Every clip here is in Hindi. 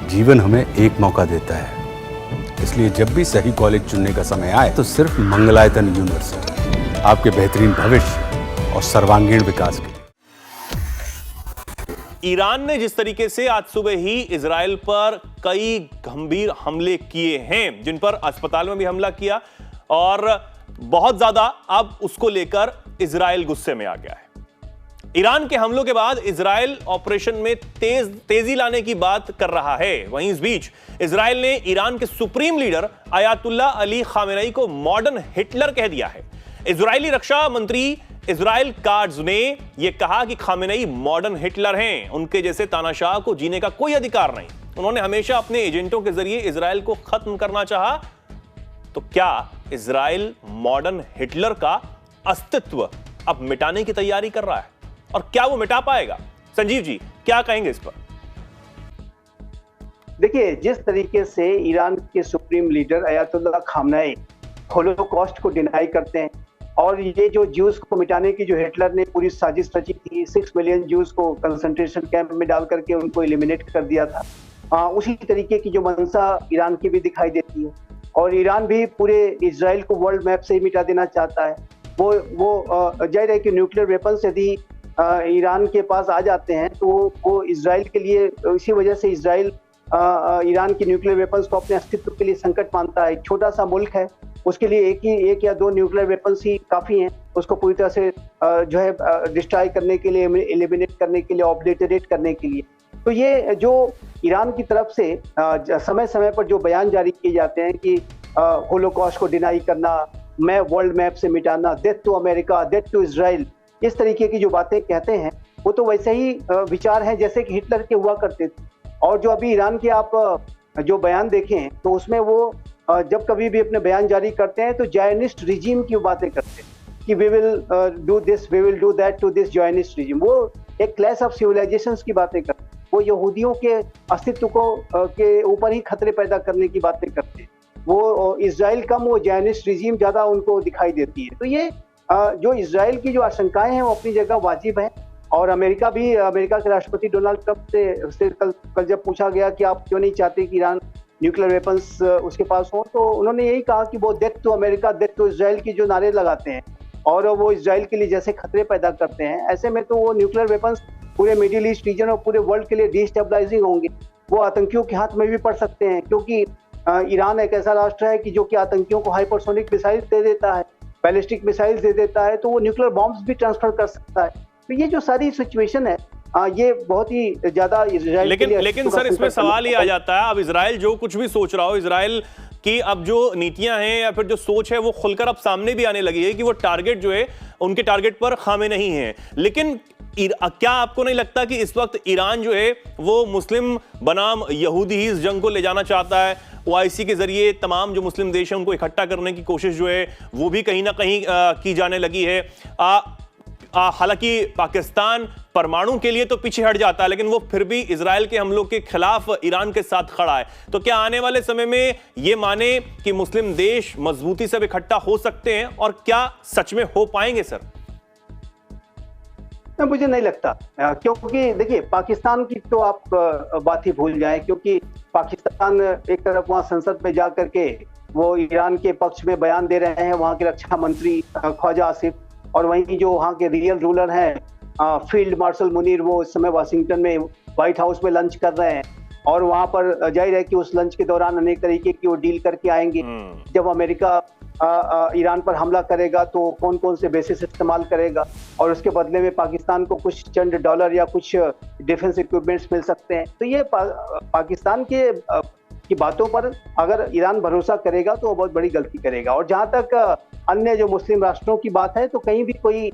जीवन हमें एक मौका देता है, इसलिए जब भी सही कॉलेज चुनने का समय आए तो सिर्फ मंगलायतन यूनिवर्सिटी आपके बेहतरीन भविष्य और सर्वांगीण विकास के लिए। ईरान ने जिस तरीके से आज सुबह ही इजराइल पर कई गंभीर हमले किए हैं, जिन पर अस्पताल में भी हमला किया और बहुत ज्यादा अब उसको लेकर इजराइल गुस्से में आ गया है। ईरान के हमलों के बाद इजराइल ऑपरेशन में तेजी लाने की बात कर रहा है। वहीं इस बीच इजराइल ने ईरान के supreme leader Ayatollah Ali Khamenei को मॉडर्न हिटलर कह दिया है। इजरायली रक्षा मंत्री इजराइल काट्ज ने यह कहा कि खामेनेई मॉडर्न हिटलर हैं, उनके जैसे तानाशाह को जीने का कोई अधिकार नहीं। उन्होंने हमेशा अपने एजेंटों के जरिए इजराइल को खत्म करना चाहा। तो क्या इजराइल मॉडर्न हिटलर का अस्तित्व अब मिटाने की तैयारी कर रहा है और क्या वो मिटा पाएगा? संजीव जी क्या कहेंगे इस पर? देखिए, जिस तरीके से ईरान के supreme leader Ayatollah Khamenei Holocaust को डिनाई करते हैं और ये जो ज्यूज को मिटाने की जो हिटलर ने पूरी साजिश रची थी, 6 मिलियन ज्यूज को कंसंट्रेशन कैंप में डाल करके उनको एलिमिनेट कर दिया था, उसी तरीके की जो मंशा ईरान की भी दिखाई देती है। और ईरान भी पूरे इजराइल को वर्ल्ड मैप से ही मिटा देना चाहता है। वो जाहिर है कि न्यूक्लियर वेपन्स यदि ईरान के पास आ जाते हैं तो वो इजराइल के लिए, इसी वजह से इजराइल ईरान की न्यूक्लियर वेपन्स को अपने अस्तित्व के लिए संकट मानता है। एक छोटा सा मुल्क है, उसके लिए एक या दो न्यूक्लियर वेपन्स ही काफी हैं उसको पूरी तरह से जो है डिस्ट्रॉय करने के लिए, एलिमिनेट करने के लिए, ऑब्लिटरेट करने के लिए। तो ये जो ईरान की तरफ से समय समय पर जो बयान जारी किए जाते हैं कि होलोकॉस्ट को डिनाई करना, मैं वर्ल्ड मैप से मिटाना, death to America, death to Israel, इस तरीके की जो बातें कहते हैं वो तो वैसे ही विचार हैं जैसे कि हिटलर के हुआ करते थे। और जो अभी ईरान के आप जो बयान देखें तो उसमें वो जब कभी भी अपने बयान जारी करते हैं तो जायनिस्ट रिजीम की बातें करते हैं कि we will do this, we will do that to this Zionist regime. वो एक क्लैश ऑफ सिविलाइजेशंस की बातें करते हैं, वो यहूदियों के अस्तित्व को के ऊपर ही खतरे पैदा करने की बातें करते हैं। वो इजराइल कम, वो जायनिस्ट रिजीम ज्यादा उनको दिखाई देती है। तो ये जो इजराइल की जो आशंकाएं हैं वो अपनी जगह वाजिब हैं। और अमेरिका के राष्ट्रपति डोनाल्ड ट्रंप से कल जब पूछा गया कि आप क्यों नहीं चाहते कि ईरान न्यूक्लियर वेपन्स उसके पास हो, तो उन्होंने यही कहा कि वो death to America, death to Israel की जो नारे लगाते हैं और वो इजराइल के लिए जैसे खतरे पैदा करते हैं, ऐसे में तो वो न्यूक्लियर वेपन्स पूरे मिडिल ईस्ट रीजन और पूरे वर्ल्ड के लिए डिस्टेबलाइजिंग होंगे। वो आतंकियों के हाथ में भी पड़ सकते हैं, क्योंकि ईरान एक ऐसा राष्ट्र है कि जो कि आतंकियों को हाइपरसोनिक मिसाइल दे देता है, बैलिस्टिक मिसाइल दे देता है, तो वो न्यूक्लियर बॉम्ब्स भी ट्रांसफर कर सकता है। तो ये जो सारी सिचुएशन है ये बहुत ही ज्यादा इजराइल लेकिन सर इसमें सवाल ये आ जाता है, अब इजराइल जो कुछ भी सोच रहा हो, इजराइल की अब जो नीतियां हैं या फिर जो सोच है वो खुलकर अब सामने भी आने लगी है कि वो टारगेट जो है उनके टारगेट पर खामेनेई हैं। लेकिन क्या आपको नहीं लगता कि इस वक्त ईरान जो है वो मुस्लिम बनाम यहूदी ही इस जंग को ले जाना चाहता है? ओआईसी के जरिए तमाम जो मुस्लिम देश हैं उनको इकट्ठा करने की कोशिश जो है वो भी कहीं ना कहीं की जाने लगी है। हालांकि पाकिस्तान परमाणु के लिए तो पीछे हट जाता है, लेकिन वो फिर भी इजराइल के हमलों के खिलाफ ईरान के साथ खड़ा है। तो क्या आने वाले समय में ये माने कि मुस्लिम देश मजबूती से इकट्ठा हो सकते हैं और क्या सच में हो पाएंगे सर? मुझे नहीं लगता, क्योंकि देखिए पाकिस्तान की तो आप बात ही भूल जाएं, क्योंकि पाकिस्तान एक तरफ वहां संसद में जा करके वो ईरान के पक्ष में बयान दे रहे हैं, वहां के रक्षा मंत्री ख्वाजा आसिफ, और वहीं जो वहाँ के रियल रूलर हैं फील्ड मार्शल मुनीर, वो इस समय वाशिंगटन में व्हाइट हाउस में लंच कर रहे हैं। और वहाँ पर जाहिर है कि उस लंच के दौरान अनेक तरीके की वो डील करके आएंगे। जब अमेरिका ईरान पर हमला करेगा तो कौन कौन से बेसिस इस्तेमाल करेगा, और उसके बदले में पाकिस्तान को कुछ चंद डॉलर या कुछ डिफेंस इक्विपमेंट्स मिल सकते हैं। तो ये पाकिस्तान के की बातों पर अगर ईरान भरोसा करेगा तो वो बहुत बड़ी गलती करेगा। और जहां तक अन्य जो मुस्लिम राष्ट्रों की बात है, तो कहीं भी कोई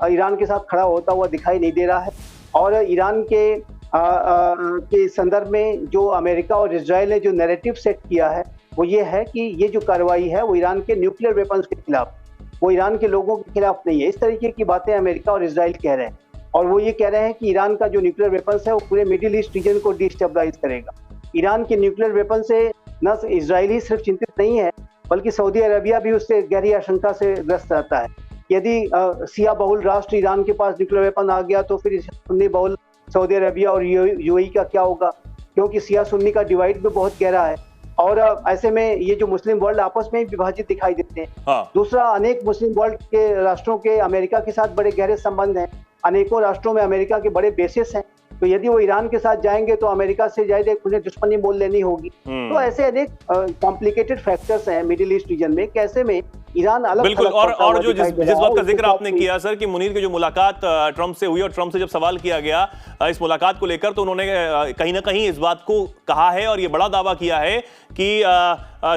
ईरान के साथ खड़ा होता हुआ दिखाई नहीं दे रहा है। और ईरान के संदर्भ में जो अमेरिका और इजराइल ने जो नैरेटिव सेट किया है वो ये है कि ये जो कार्रवाई है वो ईरान के न्यूक्लियर वेपन्स के खिलाफ, वो ईरान के लोगों के खिलाफ नहीं है। इस तरीके की बातें अमेरिका और इजराइल कह रहे हैं, और वो ये कह रहे हैं कि ईरान का जो न्यूक्लियर वेपन्स है वो पूरे मिडिल ईस्ट रीजन को डिस्टेबलाइज करेगा। ईरान के न्यूक्लियर वेपन से न इजराइल ही सिर्फ चिंतित नहीं है, बल्कि सऊदी अरबिया भी उससे गहरी आशंका से ग्रस्त रहता है। यदि शिया बहुल राष्ट्र ईरान के पास न्यूक्लियर वेपन आ गया तो फिर सुन्नी बहुल सऊदी अरबिया और यूएई का क्या होगा? क्योंकि सिया सुन्नी का डिवाइड भी बहुत गहरा है और ऐसे में ये जो मुस्लिम वर्ल्ड आपस में विभाजित दिखाई देते हैं। हाँ। दूसरा, अनेक मुस्लिम वर्ल्ड के राष्ट्रों के अमेरिका के साथ बड़े गहरे संबंध हैं, अनेकों राष्ट्रों में अमेरिका के बड़े बेसिस हैं, तो यदि वो ईरान के साथ जाएंगे तो अमेरिका से ज्यादा उन्हें दुश्मनी मोल लेनी होगी। तो ऐसे अनेक कॉम्प्लिकेटेड फैक्टर्स हैं मिडिल ईस्ट रीजन में, कैसे में ईरान अलग बिल्कुल। थलग और पड़ता हुआ जो दिखाई दे जिस रहा है। बात का उसके जिक्र साथ आपने ही- किया सर कि मुनीर की जो मुलाकात ट्रंप से हुई और ट्रंप से जब सवाल किया गया इस मुलाकात को लेकर, तो उन्होंने कहीं ना कहीं इस बात को कहा है और ये बड़ा दावा किया है कि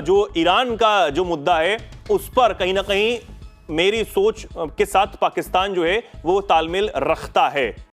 जो ईरान का जो मुद्दा है उस पर कहीं ना कहीं मेरी सोच के साथ पाकिस्तान जो है वो तालमेल रखता है।